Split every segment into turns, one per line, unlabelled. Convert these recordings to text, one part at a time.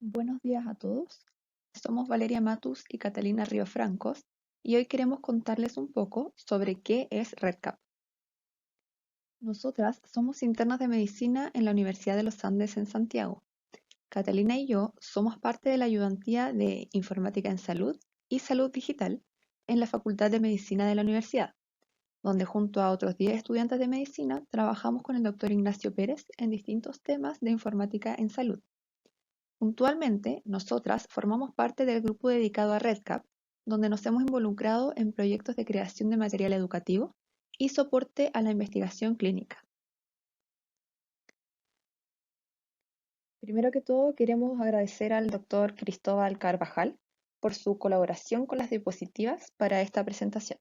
Buenos días a todos. Somos Valeria Matus y Catalina Riofrancos y hoy queremos contarles un poco sobre qué es RedCap. Nosotras somos internas de medicina en la Universidad de los Andes en Santiago. Catalina y yo somos parte de la ayudantía de Informática en Salud y Salud Digital en la Facultad de Medicina de la universidad, donde junto a otros 10 estudiantes de medicina trabajamos con el doctor Ignacio Pérez en distintos temas de informática en salud. Puntualmente, nosotras formamos parte del grupo dedicado a RedCap, donde nos hemos involucrado en proyectos de creación de material educativo y soporte a la investigación clínica. Primero que todo, queremos agradecer al doctor Cristóbal Carvajal por su colaboración con las diapositivas para esta presentación.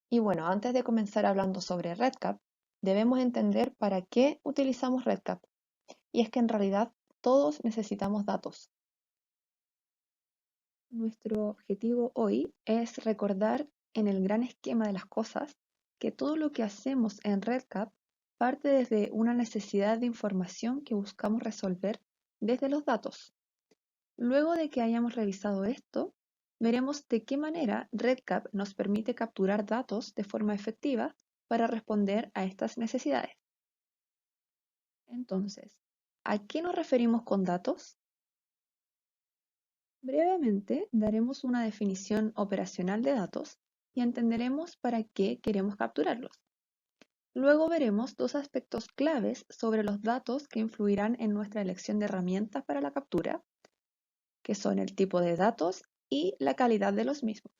Y bueno, antes de comenzar hablando sobre RedCap, debemos entender para qué utilizamos RedCap. Y es que en realidad todos necesitamos datos. Nuestro objetivo hoy es recordar en el gran esquema de las cosas que todo lo que hacemos en RedCap parte desde una necesidad de información que buscamos resolver desde los datos. Luego de que hayamos revisado esto, veremos de qué manera RedCap nos permite capturar datos de forma efectiva para responder a estas necesidades. Entonces, ¿a qué nos referimos con datos? Brevemente, daremos una definición operacional de datos y entenderemos para qué queremos capturarlos. Luego veremos dos aspectos claves sobre los datos que influirán en nuestra elección de herramientas para la captura, que son el tipo de datos y la calidad de los mismos.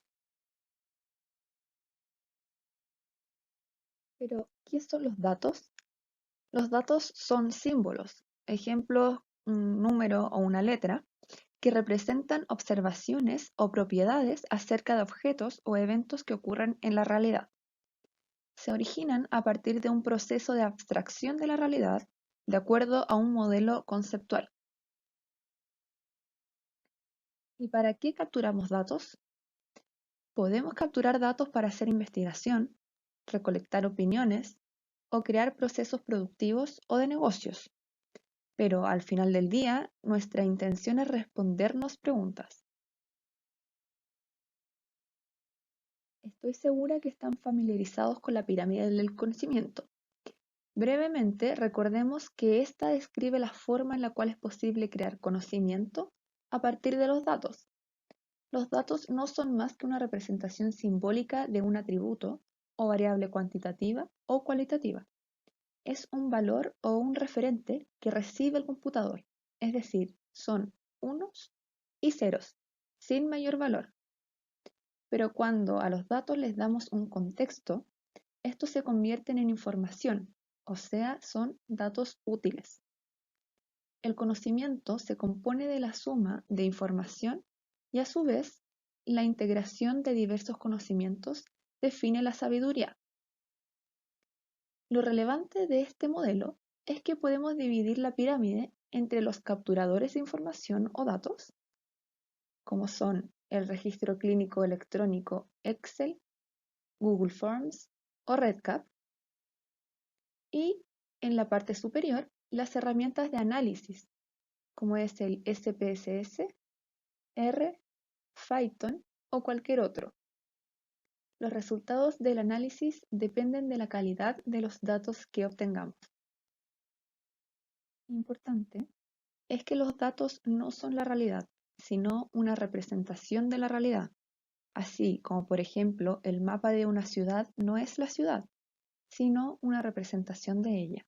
Pero, ¿qué son los datos? Los datos son símbolos, ejemplos, un número o una letra, que representan observaciones o propiedades acerca de objetos o eventos que ocurren en la realidad. Se originan a partir de un proceso de abstracción de la realidad de acuerdo a un modelo conceptual. ¿Y para qué capturamos datos? Podemos capturar datos para hacer investigación, recolectar opiniones o crear procesos productivos o de negocios. Pero al final del día, nuestra intención es respondernos preguntas. Estoy segura que están familiarizados con la pirámide del conocimiento. Brevemente, recordemos que esta describe la forma en la cual es posible crear conocimiento a partir de los datos. Los datos no son más que una representación simbólica de un atributo o variable cuantitativa o cualitativa. Es un valor o un referente que recibe el computador, es decir, son unos y ceros, sin mayor valor. Pero cuando a los datos les damos un contexto, estos se convierten en información, o sea, son datos útiles. El conocimiento se compone de la suma de información y a su vez la integración de diversos conocimientos define la sabiduría. Lo relevante de este modelo es que podemos dividir la pirámide entre los capturadores de información o datos, como son el registro clínico electrónico Excel, Google Forms o RedCap, y en la parte superior las herramientas de análisis, como es el SPSS, R, Python o cualquier otro. Los resultados del análisis dependen de la calidad de los datos que obtengamos. Importante es que los datos no son la realidad, sino una representación de la realidad. Así como, por ejemplo, el mapa de una ciudad no es la ciudad, sino una representación de ella.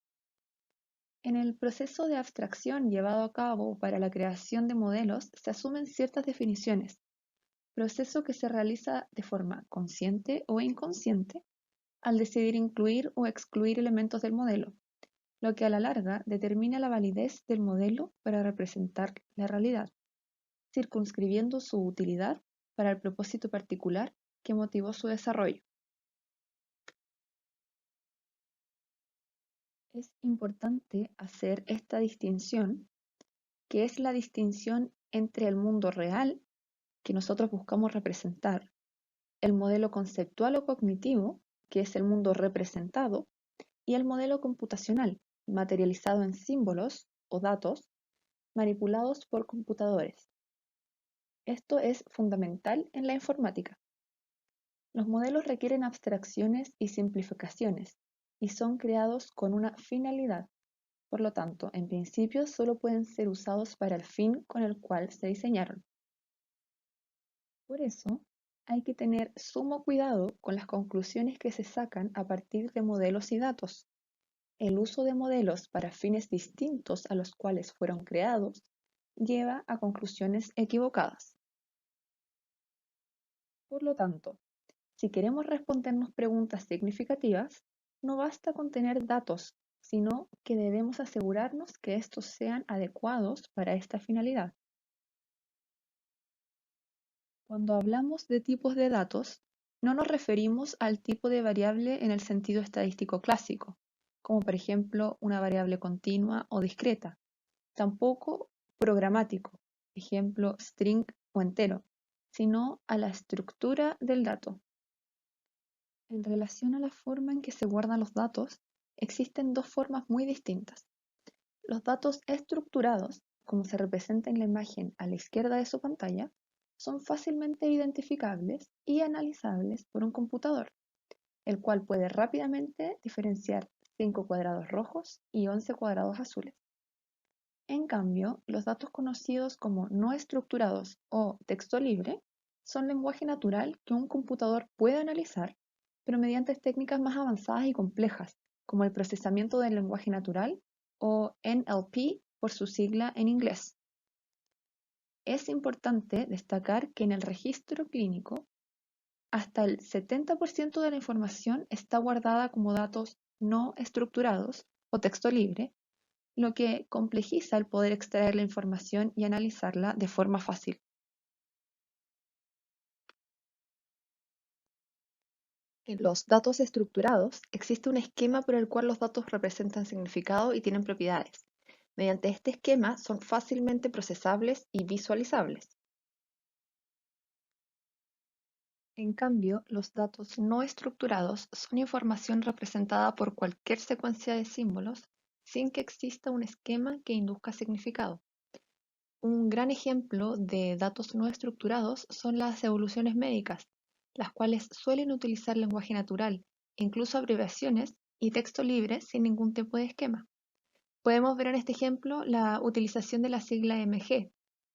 En el proceso de abstracción llevado a cabo para la creación de modelos se asumen ciertas definiciones, proceso que se realiza de forma consciente o inconsciente al decidir incluir o excluir elementos del modelo, lo que a la larga determina la validez del modelo para representar la realidad, circunscribiendo su utilidad para el propósito particular que motivó su desarrollo. Es importante hacer esta distinción, que es la distinción entre el mundo real que nosotros buscamos representar, el modelo conceptual o cognitivo, que es el mundo representado, y el modelo computacional, materializado en símbolos o datos, manipulados por computadores. Esto es fundamental en la informática. Los modelos requieren abstracciones y simplificaciones y son creados con una finalidad. Por lo tanto, en principio solo pueden ser usados para el fin con el cual se diseñaron. Por eso, hay que tener sumo cuidado con las conclusiones que se sacan a partir de modelos y datos. El uso de modelos para fines distintos a los cuales fueron creados lleva a conclusiones equivocadas. Por lo tanto, si queremos respondernos preguntas significativas, no basta con tener datos, sino que debemos asegurarnos que estos sean adecuados para esta finalidad. Cuando hablamos de tipos de datos, no nos referimos al tipo de variable en el sentido estadístico clásico, como por ejemplo una variable continua o discreta, tampoco programático, ejemplo string o entero, sino a la estructura del dato. En relación a la forma en que se guardan los datos, existen dos formas muy distintas. Los datos estructurados, como se representa en la imagen a la izquierda de su pantalla, son fácilmente identificables y analizables por un computador, el cual puede rápidamente diferenciar 5 cuadrados rojos y 11 cuadrados azules. En cambio, los datos conocidos como no estructurados o texto libre son lenguaje natural que un computador puede analizar, pero mediante técnicas más avanzadas y complejas, como el procesamiento del lenguaje natural o NLP por su sigla en inglés. Es importante destacar que en el registro clínico, hasta el 70% de la información está guardada como datos no estructurados o texto libre, lo que complejiza el poder extraer la información y analizarla de forma fácil. En los datos estructurados existe un esquema por el cual los datos representan significado y tienen propiedades. Mediante este esquema son fácilmente procesables y visualizables. En cambio, los datos no estructurados son información representada por cualquier secuencia de símbolos sin que exista un esquema que induzca significado. Un gran ejemplo de datos no estructurados son las evoluciones médicas, las cuales suelen utilizar lenguaje natural, incluso abreviaciones y texto libre sin ningún tipo de esquema. Podemos ver en este ejemplo la utilización de la sigla MG,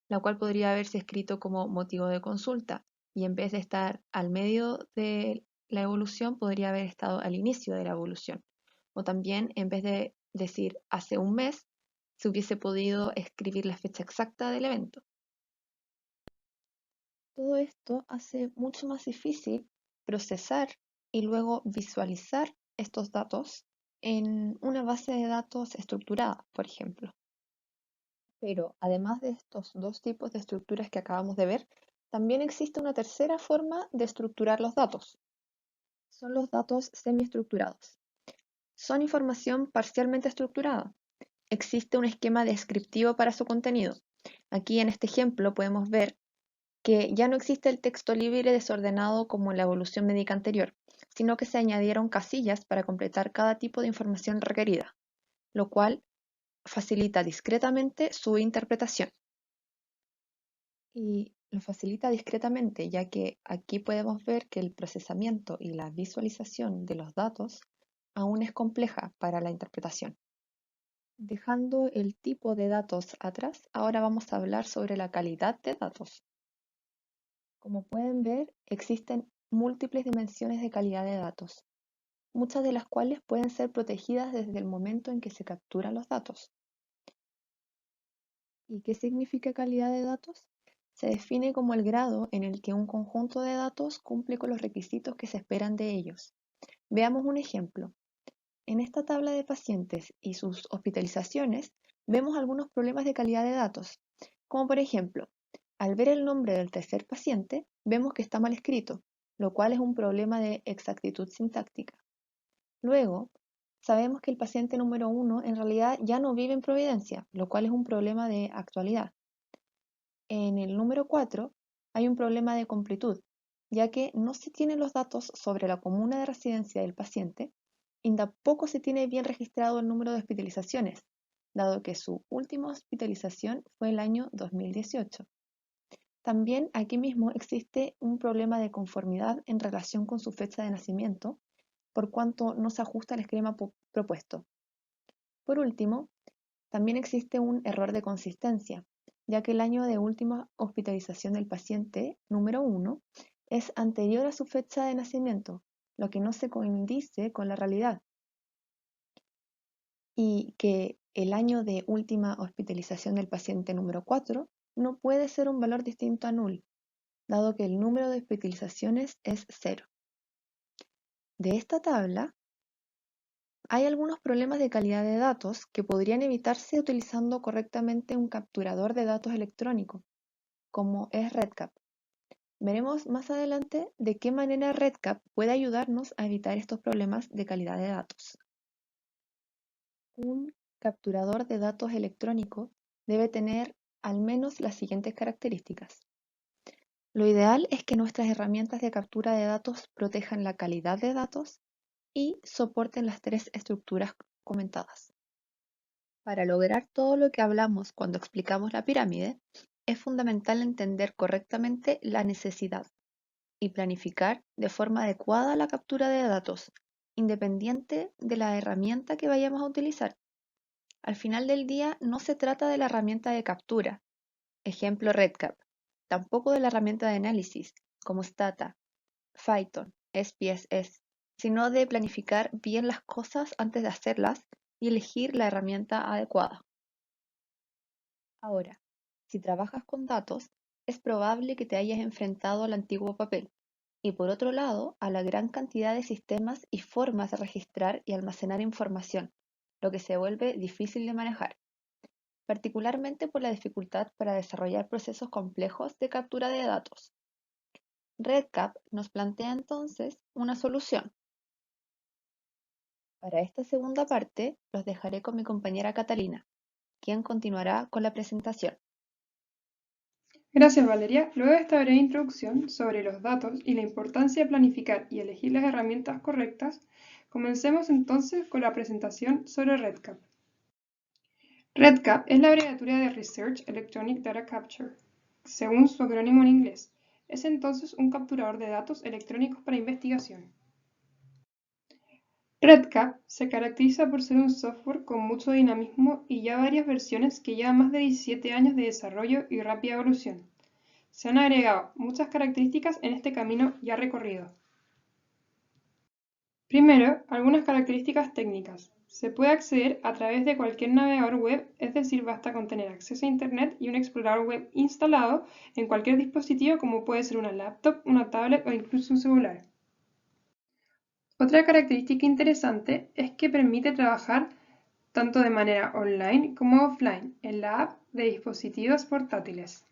la cual podría haberse escrito como motivo de consulta, y en vez de estar al medio de la evolución, podría haber estado al inicio de la evolución. O también, en vez de decir hace un mes, se hubiese podido escribir la fecha exacta del evento. Todo esto hace mucho más difícil procesar y luego visualizar estos datos en una base de datos estructurada, por ejemplo. Pero además de estos dos tipos de estructuras que acabamos de ver, también existe una tercera forma de estructurar los datos. Son los datos semiestructurados. Son información parcialmente estructurada. Existe un esquema descriptivo para su contenido. Aquí en este ejemplo podemos ver que ya no existe el texto libre desordenado como en la evolución médica anterior, sino que se añadieron casillas para completar cada tipo de información requerida, lo cual facilita discretamente su interpretación. Y lo facilita discretamente, ya que aquí podemos ver que el procesamiento y la visualización de los datos aún es compleja para la interpretación. Dejando el tipo de datos atrás, ahora vamos a hablar sobre la calidad de datos. Como pueden ver, existen múltiples dimensiones de calidad de datos, muchas de las cuales pueden ser protegidas desde el momento en que se capturan los datos. ¿Y qué significa calidad de datos? Se define como el grado en el que un conjunto de datos cumple con los requisitos que se esperan de ellos. Veamos un ejemplo. En esta tabla de pacientes y sus hospitalizaciones vemos algunos problemas de calidad de datos, como por ejemplo, al ver el nombre del tercer paciente, vemos que está mal escrito, lo cual es un problema de exactitud sintáctica. Luego, sabemos que el paciente número 1 en realidad ya no vive en Providencia, lo cual es un problema de actualidad. En el número 4 hay un problema de completud, ya que no se tienen los datos sobre la comuna de residencia del paciente y tampoco se tiene bien registrado el número de hospitalizaciones, dado que su última hospitalización fue el año 2018. También aquí mismo existe un problema de conformidad en relación con su fecha de nacimiento, por cuanto no se ajusta al esquema propuesto. Por último, también existe un error de consistencia, ya que el año de última hospitalización del paciente número 1 es anterior a su fecha de nacimiento, lo que no se coincide con la realidad, y que el año de última hospitalización del paciente número 4 no puede ser un valor distinto a null, dado que el número de hospitalizaciones es 0. De esta tabla, hay algunos problemas de calidad de datos que podrían evitarse utilizando correctamente un capturador de datos electrónico, como es REDCap. Veremos más adelante de qué manera REDCap puede ayudarnos a evitar estos problemas de calidad de datos. Un capturador de datos electrónico debe tener al menos las siguientes características. Lo ideal es que nuestras herramientas de captura de datos protejan la calidad de datos y soporten las 3 estructuras comentadas. Para lograr todo lo que hablamos cuando explicamos la pirámide, es fundamental entender correctamente la necesidad y planificar de forma adecuada la captura de datos, independiente de la herramienta que vayamos a utilizar. Al final del día, no se trata de la herramienta de captura, ejemplo REDCap, tampoco de la herramienta de análisis, como Stata, Phython, SPSS, sino de planificar bien las cosas antes de hacerlas y elegir la herramienta adecuada. Ahora, si trabajas con datos, es probable que te hayas enfrentado al antiguo papel y por otro lado a la gran cantidad de sistemas y formas de registrar y almacenar información, lo que se vuelve difícil de manejar, particularmente por la dificultad para desarrollar procesos complejos de captura de datos. REDCap nos plantea entonces una solución. Para esta segunda parte, los dejaré con mi compañera Catalina, quien continuará con la presentación.
Gracias, Valeria. Luego de esta breve introducción sobre los datos y la importancia de planificar y elegir las herramientas correctas, comencemos entonces con la presentación sobre REDCap. REDCap es la abreviatura de Research Electronic Data Capture, según su acrónimo en inglés. Es entonces un capturador de datos electrónicos para investigación. REDCap se caracteriza por ser un software con mucho dinamismo y ya varias versiones que llevan más de 17 años de desarrollo y rápida evolución. Se han agregado muchas características en este camino ya recorrido. Primero, algunas características técnicas. Se puede acceder a través de cualquier navegador web, es decir, basta con tener acceso a Internet y un explorador web instalado en cualquier dispositivo como puede ser una laptop, una tablet o incluso un celular. Otra característica interesante es que permite trabajar tanto de manera online como offline en la app de dispositivos portátiles.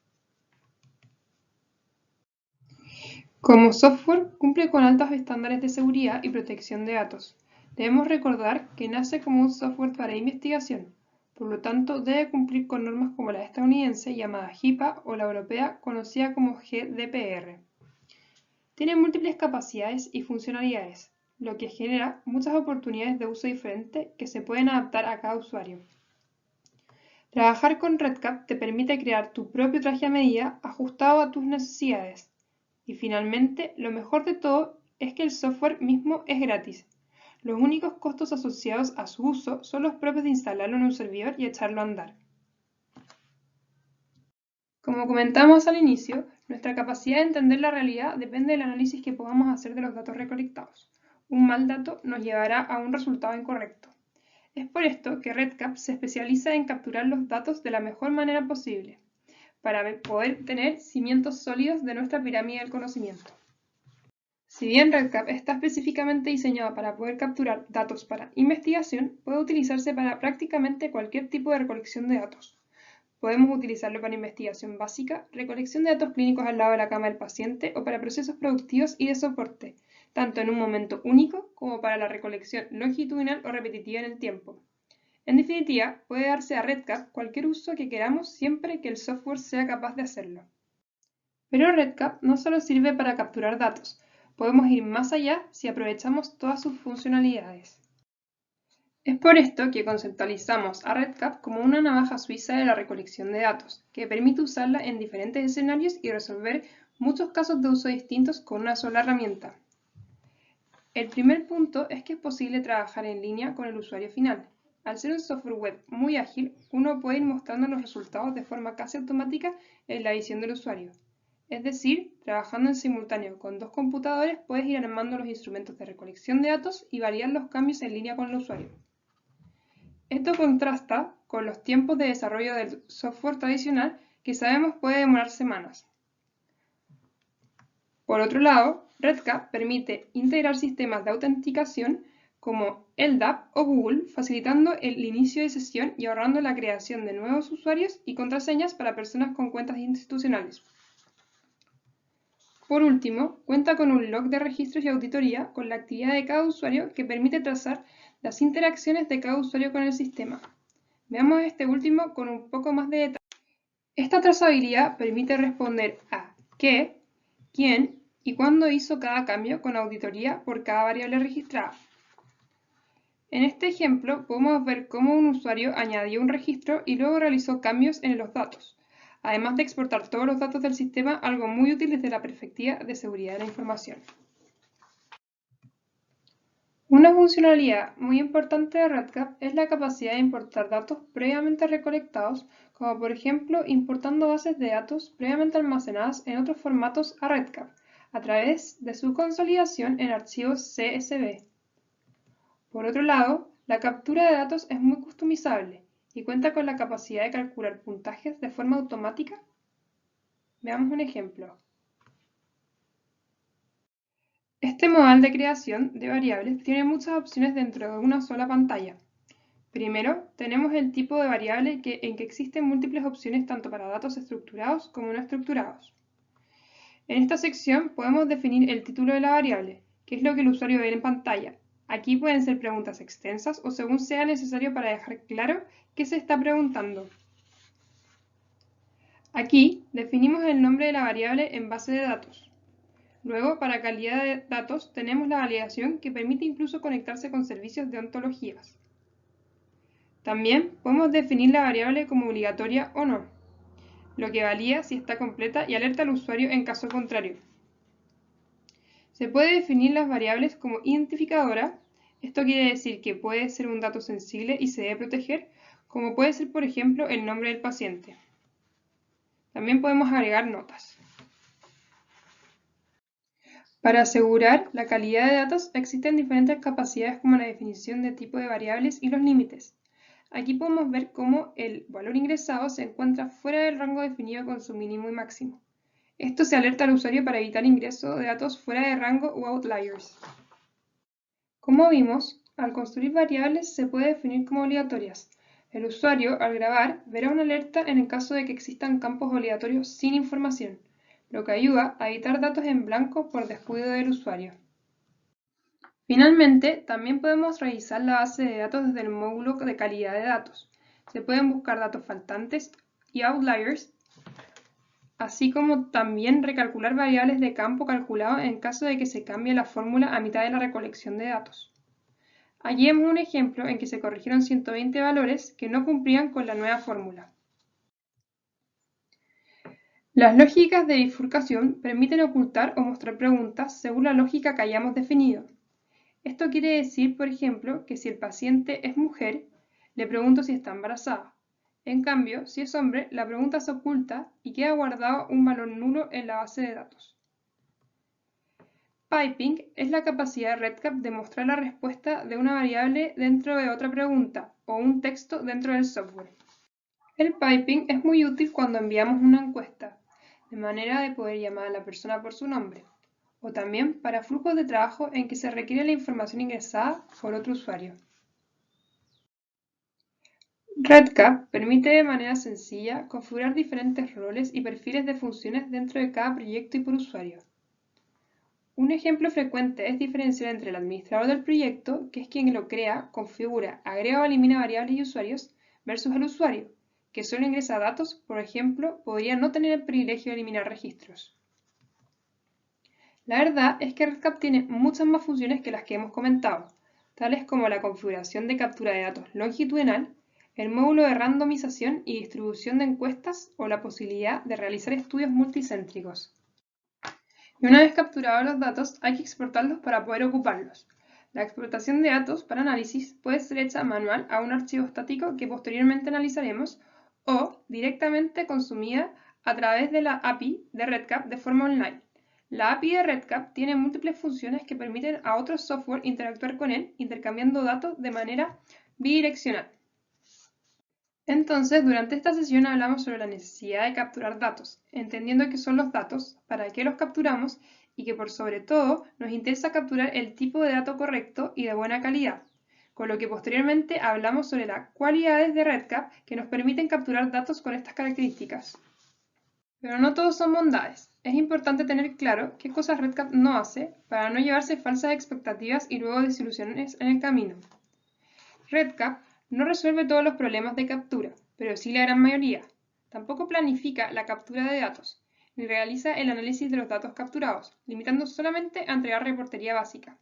Como software, cumple con altos estándares de seguridad y protección de datos. Debemos recordar que nace como un software para investigación, por lo tanto debe cumplir con normas como la estadounidense llamada HIPAA o la europea conocida como GDPR. Tiene múltiples capacidades y funcionalidades, lo que genera muchas oportunidades de uso diferente que se pueden adaptar a cada usuario. Trabajar con REDCap te permite crear tu propio traje a medida ajustado a tus necesidades. Y finalmente, lo mejor de todo es que el software mismo es gratis. Los únicos costos asociados a su uso son los propios de instalarlo en un servidor y echarlo a andar. Como comentamos al inicio, nuestra capacidad de entender la realidad depende del análisis que podamos hacer de los datos recolectados. Un mal dato nos llevará a un resultado incorrecto. Es por esto que REDCap se especializa en capturar los datos de la mejor manera posible, para poder tener cimientos sólidos de nuestra pirámide del conocimiento. Si bien REDCap está específicamente diseñado para poder capturar datos para investigación, puede utilizarse para prácticamente cualquier tipo de recolección de datos. Podemos utilizarlo para investigación básica, recolección de datos clínicos al lado de la cama del paciente o para procesos productivos y de soporte, tanto en un momento único como para la recolección longitudinal o repetitiva en el tiempo. En definitiva, puede darse a REDCap cualquier uso que queramos siempre que el software sea capaz de hacerlo. Pero REDCap no solo sirve para capturar datos, podemos ir más allá si aprovechamos todas sus funcionalidades. Es por esto que conceptualizamos a REDCap como una navaja suiza de la recolección de datos, que permite usarla en diferentes escenarios y resolver muchos casos de uso distintos con una sola herramienta. El primer punto es que es posible trabajar en línea con el usuario final. Al ser un software web muy ágil, uno puede ir mostrando los resultados de forma casi automática en la visión del usuario. Es decir, trabajando en simultáneo con dos computadores puedes ir armando los instrumentos de recolección de datos y variar los cambios en línea con el usuario. Esto contrasta con los tiempos de desarrollo del software tradicional que sabemos puede demorar semanas. Por otro lado, REDCap permite integrar sistemas de autenticación como LDAP o Google, facilitando el inicio de sesión y ahorrando la creación de nuevos usuarios y contraseñas para personas con cuentas institucionales. Por último, cuenta con un log de registros y auditoría con la actividad de cada usuario que permite trazar las interacciones de cada usuario con el sistema. Veamos este último con un poco más de detalle. Esta trazabilidad permite responder a qué, quién y cuándo hizo cada cambio con auditoría por cada variable registrada. En este ejemplo podemos ver cómo un usuario añadió un registro y luego realizó cambios en los datos, además de exportar todos los datos del sistema, algo muy útil desde la perspectiva de seguridad de la información. Una funcionalidad muy importante de REDCap es la capacidad de importar datos previamente recolectados, como por ejemplo importando bases de datos previamente almacenadas en otros formatos a REDCap, a través de su consolidación en archivos CSV. Por otro lado, la captura de datos es muy customizable y cuenta con la capacidad de calcular puntajes de forma automática. Veamos un ejemplo. Este modal de creación de variables tiene muchas opciones dentro de una sola pantalla. Primero, tenemos el tipo de variable en que existen múltiples opciones tanto para datos estructurados como no estructurados. En esta sección podemos definir el título de la variable, que es lo que el usuario ve en pantalla. Aquí pueden ser preguntas extensas o según sea necesario para dejar claro qué se está preguntando. Aquí definimos el nombre de la variable en base de datos. Luego, para calidad de datos, tenemos la validación que permite incluso conectarse con servicios de ontologías. También podemos definir la variable como obligatoria o no, lo que valida si está completa y alerta al usuario en caso contrario. Se puede definir las variables como identificadora. Esto quiere decir que puede ser un dato sensible y se debe proteger, como puede ser, por ejemplo, el nombre del paciente. También podemos agregar notas. Para asegurar la calidad de datos existen diferentes capacidades como la definición de tipo de variables y los límites. Aquí podemos ver cómo el valor ingresado se encuentra fuera del rango definido con su mínimo y máximo. Esto se alerta al usuario para evitar ingreso de datos fuera de rango o outliers. Como vimos, al construir variables se puede definir como obligatorias. El usuario, al grabar, verá una alerta en el caso de que existan campos obligatorios sin información, lo que ayuda a evitar datos en blanco por descuido del usuario. Finalmente, también podemos revisar la base de datos desde el módulo de calidad de datos. Se pueden buscar datos faltantes y outliers, así como también recalcular variables de campo calculado en caso de que se cambie la fórmula a mitad de la recolección de datos. Allí vemos un ejemplo en que se corrigieron 120 valores que no cumplían con la nueva fórmula. Las lógicas de bifurcación permiten ocultar o mostrar preguntas según la lógica que hayamos definido. Esto quiere decir, por ejemplo, que si el paciente es mujer, le pregunto si está embarazada. En cambio, si es hombre, la pregunta se oculta y queda guardado un valor nulo en la base de datos. Piping es la capacidad de REDCap de mostrar la respuesta de una variable dentro de otra pregunta o un texto dentro del software. El piping es muy útil cuando enviamos una encuesta, de manera de poder llamar a la persona por su nombre, o también para flujos de trabajo en que se requiere la información ingresada por otro usuario. REDCap permite de manera sencilla configurar diferentes roles y perfiles de funciones dentro de cada proyecto y por usuario. Un ejemplo frecuente es diferenciar entre el administrador del proyecto, que es quien lo crea, configura, agrega o elimina variables y usuarios, versus el usuario, que solo ingresa datos, por ejemplo, podría no tener el privilegio de eliminar registros. La verdad es que REDCap tiene muchas más funciones que las que hemos comentado. tales como la configuración de captura de datos longitudinal, el módulo de randomización y distribución de encuestas o la posibilidad de realizar estudios multicéntricos. Y una vez capturados los datos, hay que exportarlos para poder ocuparlos. La exportación de datos para análisis puede ser hecha manual a un archivo estático que posteriormente analizaremos o directamente consumida a través de la API de REDCap de forma online. La API de REDCap tiene múltiples funciones que permiten a otros software interactuar con él, intercambiando datos de manera bidireccional. Entonces, durante esta sesión hablamos sobre la necesidad de capturar datos, entendiendo qué son los datos, para qué los capturamos y que por sobre todo nos interesa capturar el tipo de dato correcto y de buena calidad, con lo que posteriormente hablamos sobre las cualidades de REDCap que nos permiten capturar datos con estas características. Pero no todos son bondades. Es importante tener claro qué cosas REDCap no hace para no llevarse falsas expectativas y luego desilusiones en el camino. REDCap no resuelve todos los problemas de captura, pero sí la gran mayoría. Tampoco planifica la captura de datos, ni realiza el análisis de los datos capturados, limitando solamente a entregar reportería básica.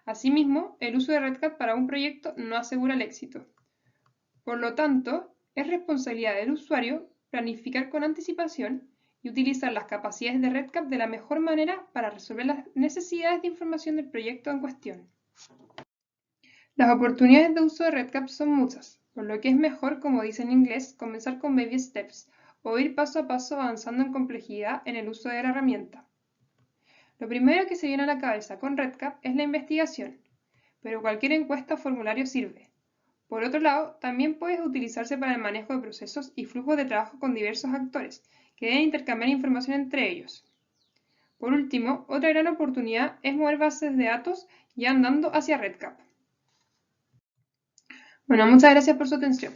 Asimismo, el uso de REDCap para un proyecto no asegura el éxito. Por lo tanto, es responsabilidad del usuario planificar con anticipación y utilizar las capacidades de REDCap de la mejor manera para resolver las necesidades de información del proyecto en cuestión. Las oportunidades de uso de REDCap son muchas, por lo que es mejor, como dice en inglés, comenzar con baby steps o ir paso a paso avanzando en complejidad en el uso de la herramienta. Lo primero que se viene a la cabeza con REDCap es la investigación, pero cualquier encuesta o formulario sirve. Por otro lado, también puede utilizarse para el manejo de procesos y flujos de trabajo con diversos actores, que deben intercambiar información entre ellos. Por último, otra gran oportunidad es mover bases de datos ya andando hacia REDCap. Bueno, muchas gracias por su atención.